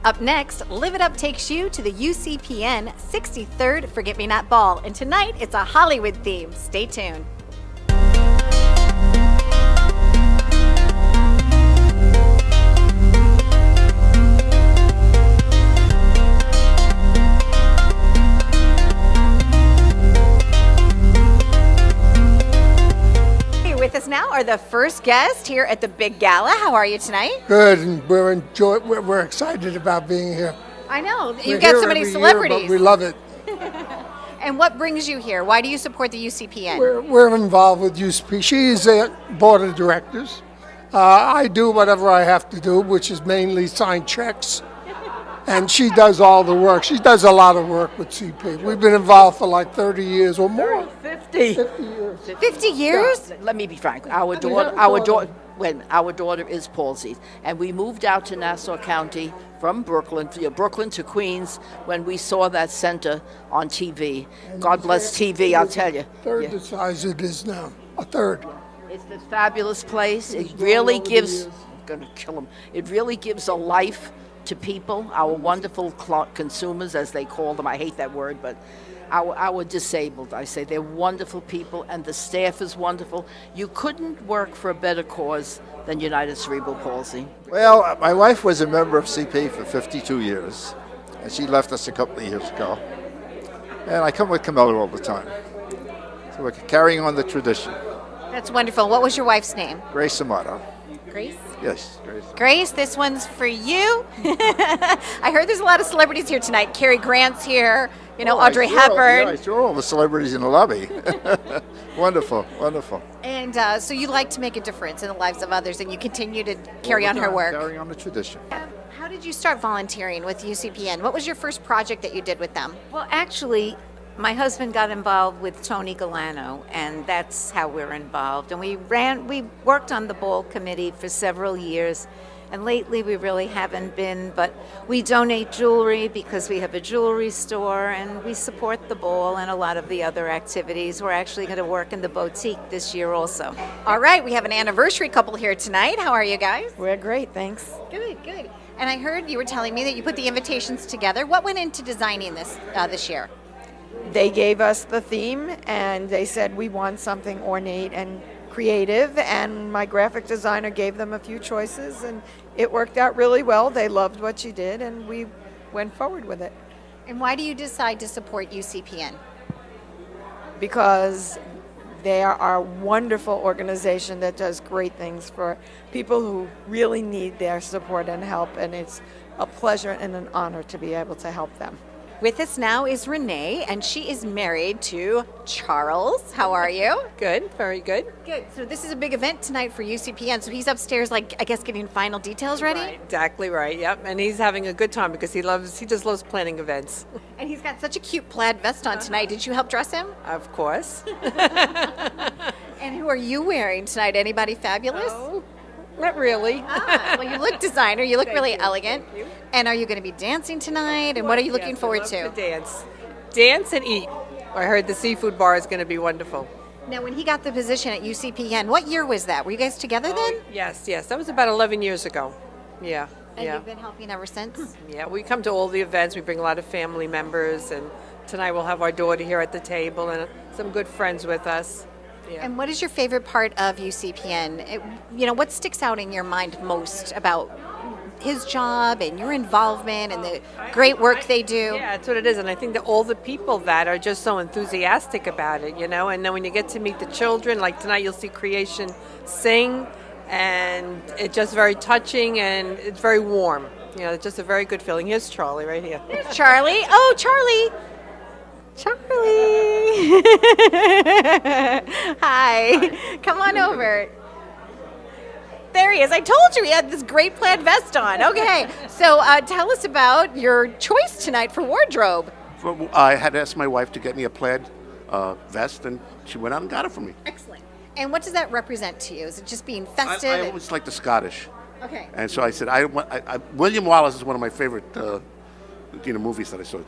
Up next, Live It Up takes you to the UCPN 63rd Forget-Me-Not Ball, and tonight it's a Hollywood theme. Stay tuned. With us now are the first guests here at the big gala. How are you tonight? Good, and we're excited about being here. I know. You've got so many celebrities. Year, but we love it. And what brings you here? Why do you support the UCPN? We're involved with UCP. She's a board of directors. I do whatever I have to do, which is mainly sign checks. And she does all the work. She does a lot of work with CP. We've been involved for like 30 years or more. 50 years. 50 years? Yeah. Let me be frank. Our daughter is palsied, and we moved out to Nassau County from Brooklyn to Queens when we saw that center on TV. And God bless TV, I'll tell you. Third the size it is now. A third. It's a fabulous place. It really gives. I'm gonna kill him. It really gives a life to people, our wonderful consumers, as they call them. I hate that word, but our disabled, I say. They're wonderful people, and the staff is wonderful. You couldn't work for a better cause than United Cerebral Palsy. Well, my wife was a member of CP for 52 years, and she left us a couple of years ago. And I come with Camilla all the time. So we're carrying on the tradition. That's wonderful. What was your wife's name? Grace Amato. Grace? Yes, Grace. Grace, this one's for you. I heard there's a lot of celebrities here tonight. Cary Grant's here, Audrey Hepburn. I saw all the celebrities in the lobby. Wonderful, wonderful. And so you like to make a difference in the lives of others, and you continue to carry on her work. Carrying on the tradition. How did you start volunteering with UCPN? What was your first project that you did with them? Well, actually, my husband got involved with Tony Galano, and that's how we're involved. And we worked on the ball committee for several years, and lately we really haven't been, but we donate jewelry because we have a jewelry store, and we support the ball and a lot of the other activities. We're actually going to work in the boutique this year also. All right, we have an anniversary couple here tonight. How are you guys? We're great, thanks. Good, good. And I heard you were telling me that you put the invitations together. What went into designing this year? They gave us the theme, and they said we want something ornate and creative, and my graphic designer gave them a few choices, and it worked out really well. They loved what you did, and we went forward with it. And why do you decide to support UCPN? Because they are a wonderful organization that does great things for people who really need their support and help, and it's a pleasure and an honor to be able to help them. With us now is Renee, and she is married to Charles. How are you? Good, very good. Good. So this is a big event tonight for UCPN. So he's upstairs, I guess, getting final details ready? Right, exactly right, yep. And he's having a good time because he just loves planning events. And he's got such a cute plaid vest on tonight. Did you help dress him? Of course. And who are you wearing tonight? Anybody fabulous? Oh, not really. Well, you look designer. You look really elegant. Thank you. And are you going to be dancing tonight? And what are you looking forward I to? love dance and eat. I heard the seafood bar is going to be wonderful. Now, when he got the position at UCPN, what year was that? Were you guys together then? Yes. That was about 11 years ago. Yeah. And you've been helping ever since? Yeah, we come to all the events. We bring a lot of family members, and tonight we'll have our daughter here at the table and some good friends with us. Yeah. And what is your favorite part of UCPN? What sticks out in your mind most about his job and your involvement and the great work they do? Yeah, that's what it is. And I think that all the people that are just so enthusiastic about it, and then when you get to meet the children, like tonight you'll see Creation sing, and it's just very touching and it's very warm. It's just a very good feeling. Here's Charlie right here. There's Charlie. Oh, Charlie. Hi. Come on over. There he is. I told you he had this great plaid vest on. Okay. So tell us about your choice tonight for wardrobe. I had asked my wife to get me a plaid vest, and she went out and got it for me. Excellent. And what does that represent to you? Is it just being festive? I always like the Scottish. Okay. And so I said, William Wallace is one of my favorite movies that I saw.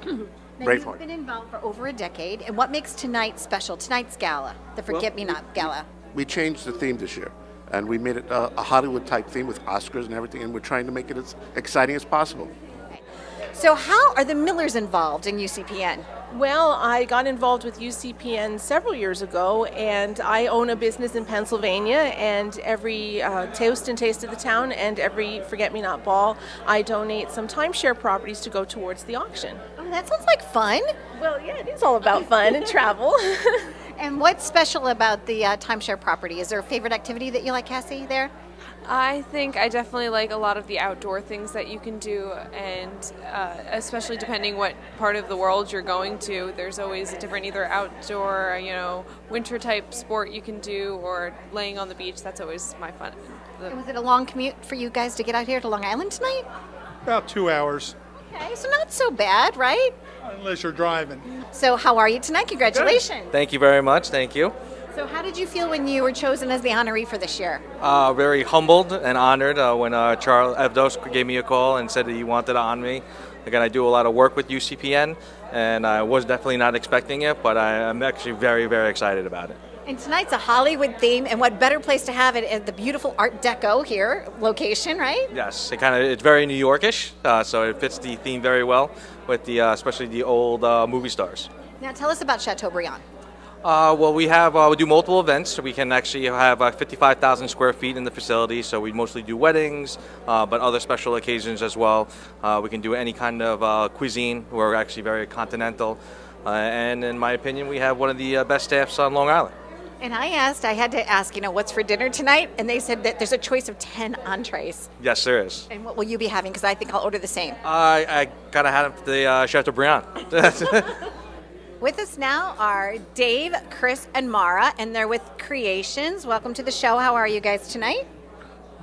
Now, you've been involved for over a decade, and what makes tonight special, tonight's gala, the Forget-Me-Not Gala? We changed the theme this year, and we made it a Hollywood-type theme with Oscars and everything, and we're trying to make it as exciting as possible. So how are the Millers involved in UCPN? Well, I got involved with UCPN several years ago, and I own a business in Pennsylvania, and every Toast and Taste of the Town and every Forget-Me-Not Ball, I donate some timeshare properties to go towards the auction. Oh, that sounds like fun. Well, yeah, it is all about fun and travel. And what's special about the timeshare property? Is there a favorite activity that you like, Cassie, there? I think I definitely like a lot of the outdoor things that you can do, and especially depending what part of the world you're going to, there's always a different either outdoor, winter type sport you can do, or laying on the beach. That's always my fun. And was it a long commute for you guys to get out here to Long Island tonight? About 2 hours, Okay, so not so bad, right? unless you're driving. So how are you tonight? Congratulations. Thank you very much. Thank you. So how did you feel when you were chosen as the honoree for this year? Very humbled and honored when Charles Evdos gave me a call and said that he wanted to honor me. Again, I do a lot of work with UCPN, and I was definitely not expecting it, but I'm actually very, very excited about it. And tonight's a Hollywood theme, and what better place to have it at the beautiful Art Deco here location, right? Yes, it's very New Yorkish, so it fits the theme very well with the especially the old movie stars. Now tell us about Chateaubriand. Well, we do multiple events. So we can actually have 55,000 square feet in the facility. So we mostly do weddings, but other special occasions as well. We can do any kind of cuisine. We're actually very continental. And in my opinion, we have one of the best staffs on Long Island. And I had to ask, what's for dinner tonight? And they said that there's a choice of 10 entrees. Yes, there is. And what will you be having? Because I think I'll order the same. I gotta have the Chateaubriand. With us now are Dave, Chris, and Mara, and they're with Creations. Welcome to the show. How are you guys tonight?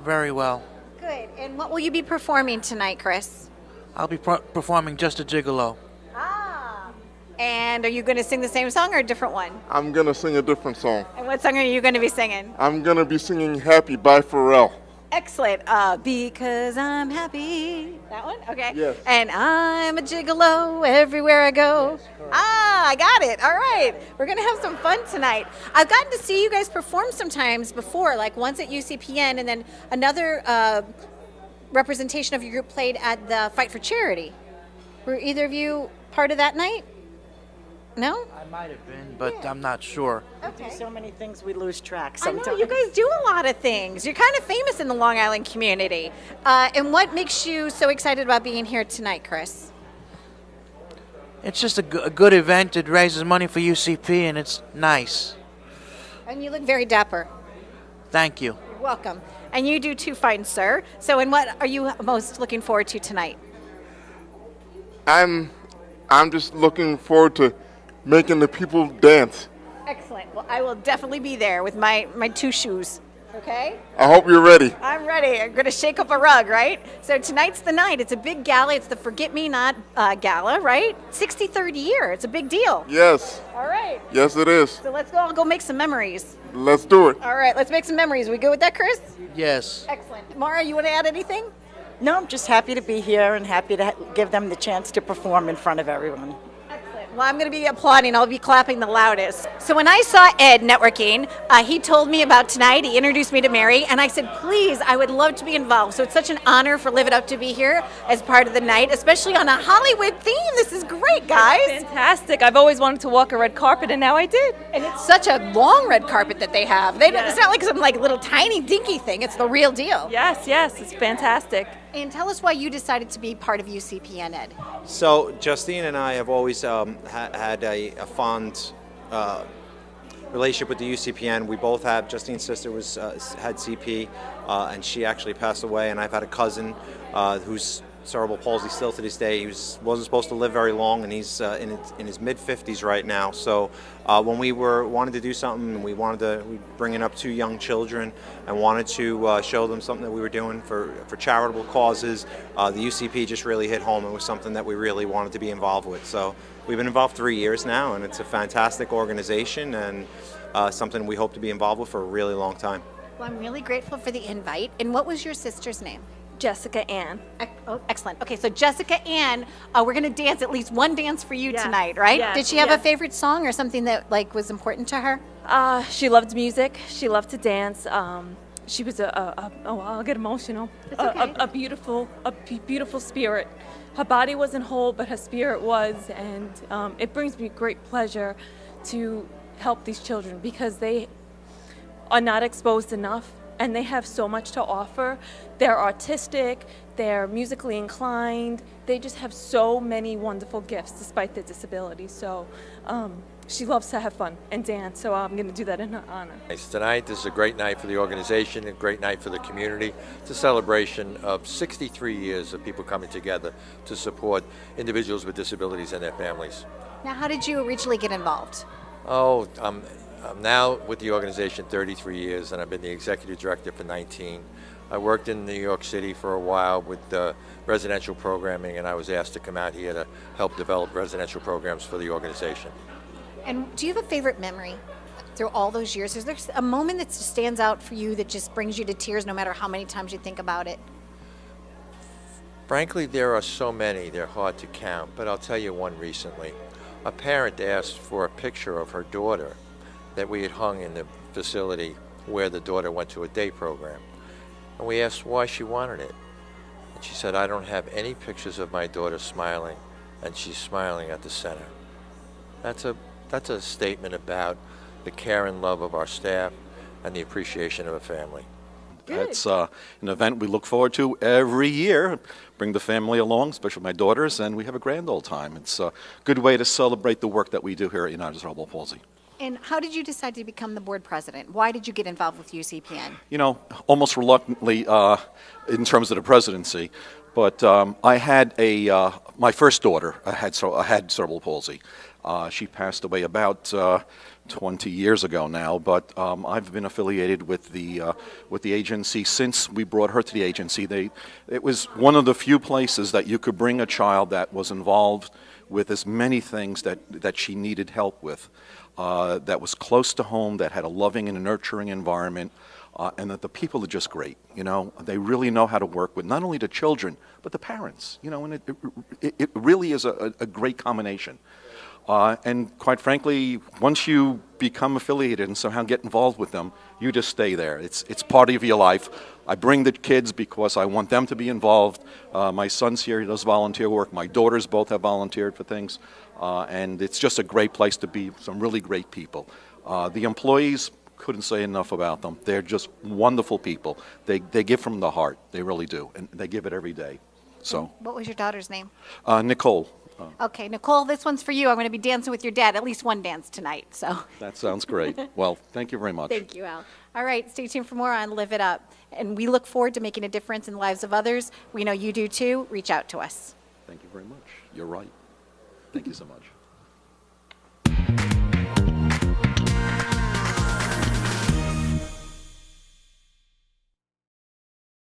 Very well. Good. And what will you be performing tonight, Chris? I'll be performing Just a Gigolo. And are you going to sing the same song or a different one? I'm going to sing a different song. And what song are you going to be singing? I'm going to be singing Happy by Pharrell. Excellent. Because I'm happy. That one? Okay. Yes. And I'm a gigolo everywhere I go. I got it. All right. We're going to have some fun tonight. I've gotten to see you guys perform sometimes before, like once at UCPN and then another representation of your group played at the Fight for Charity. Were either of you part of that night? No? I might have been, but I'm not sure. Okay. We do so many things we lose track I sometimes. know, you guys do a lot of things. You're kind of famous in the Long Island community. And what makes you so excited about being here tonight, Chris? It's just a good event. It raises money for UCP, and it's nice. And you look very dapper. Thank you. You're welcome. And you do too, fine sir. So, and what are you most looking forward to tonight? I'm just looking forward to making the people dance. Excellent. Well, I will definitely be there with my two shoes. Okay? I hope you're ready. I'm ready. I'm going to shake up a rug, right? So tonight's the night. It's a big gala. It's the Forget-Me-Not gala, right? 63rd year. It's a big deal. Yes. All right. Yes, it is. So let's all go make some memories. Let's do it. All right. Let's make some memories. We good with that, Chris? Yes. Excellent. Mara, you want to add anything? No, I'm just happy to be here and happy to give them the chance to perform in front of everyone. Well, I'm going to be applauding. I'll be clapping the loudest. So when I saw Ed networking, he told me about tonight. He introduced me to Mary, and I said, please, I would love to be involved. So it's such an honor for Live It Up to be here as part of the night, especially on a Hollywood theme. This is great, guys. Fantastic. I've always wanted to walk a red carpet, and now I did. And it's such a long red carpet that they have. It's not like some little tiny dinky thing. It's the real deal. Yes, it's fantastic. And tell us why you decided to be part of UCPN, Ed. So Justine and I have always had a fond relationship with the UCPN. We both have. Justine's sister had CP, and she actually passed away. And I've had a cousin who's cerebral palsy still to this day. He wasn't supposed to live very long, and he's in his mid-50s right now. So when we wanted to do something, and we bringing up two young children and wanted to show them something that we were doing for charitable causes, the UCP just really hit home. It was something that we really wanted to be involved with. So we've been involved 3 years now, and it's a fantastic organization and something we hope to be involved with for a really long time. Well, I'm really grateful for the invite. And what was your sister's name? Jessica Ann. Oh, excellent. Okay, so Jessica Ann, we're going to dance at least one dance for you tonight, right? Yes, Did she have a favorite song or something that was important to her? She loved music. She loved to dance. she was oh, I'll get emotional. A beautiful spirit. Her body wasn't whole, but her spirit was, and it brings me great pleasure to help these children because they are not exposed enough, and they have so much to offer. They're artistic, they're musically inclined, they just have so many wonderful gifts despite their disability. So she loves to have fun and dance, so I'm going to do that in her honor. Tonight, this is a great night for the organization, a great night for the community. It's a celebration of 63 years of people coming together to support individuals with disabilities and their families. Now, how did you originally get involved? Oh, I'm now with the organization 33 years, and I've been the executive director for 19. I worked in New York City for a while with residential programming, and I was asked to come out here to help develop residential programs for the organization. And do you have a favorite memory through all those years? Is there a moment that stands out for you that just brings you to tears no matter how many times you think about it? Frankly, there are so many, they're hard to count, but I'll tell you one recently. A parent asked for a picture of her daughter that we had hung in the facility where the daughter went to a day program. And we asked why she wanted it. And she said, I don't have any pictures of my daughter smiling, and she's smiling at the center. That's a statement about the care and love of our staff and the appreciation of a family. It's an event we look forward to every year. Bring the family along, especially my daughters, and we have a grand old time. It's a good way to celebrate the work that we do here at United Cerebral Palsy. And how did you decide to become the board president? Why did you get involved with UCPN? You know, almost reluctantly in terms of the presidency, but I had my first daughter had cerebral palsy. She passed away about 20 years ago now, but I've been affiliated with the agency since we brought her to the agency. It was one of the few places that you could bring a child that was involved with as many things that she needed help with, that was close to home, that had a loving and a nurturing environment, and that the people are just great. You know, they really know how to work with not only the children but the parents. You know, and it really is a great combination. And quite frankly, once you become affiliated and somehow get involved with them, you just stay there. It's part of your life. I bring the kids because I want them to be involved. My son's here, he does volunteer work. My daughters both have volunteered for things. And it's just a great place to be, some really great people. The employees, couldn't say enough about them. They're just wonderful people. They give from the heart, they really do, and they give it every day. So. What was your daughter's name? Nicole. Okay, Nicole, this one's for you. I'm going to be dancing with your dad, at least one dance tonight. So. That sounds great. Well, thank you very much. Thank you, Al. All right, stay tuned for more on Live It Up. And we look forward to making a difference in the lives of others. We know you do too. Reach out to us. Thank you very much. You're right. Thank you so much.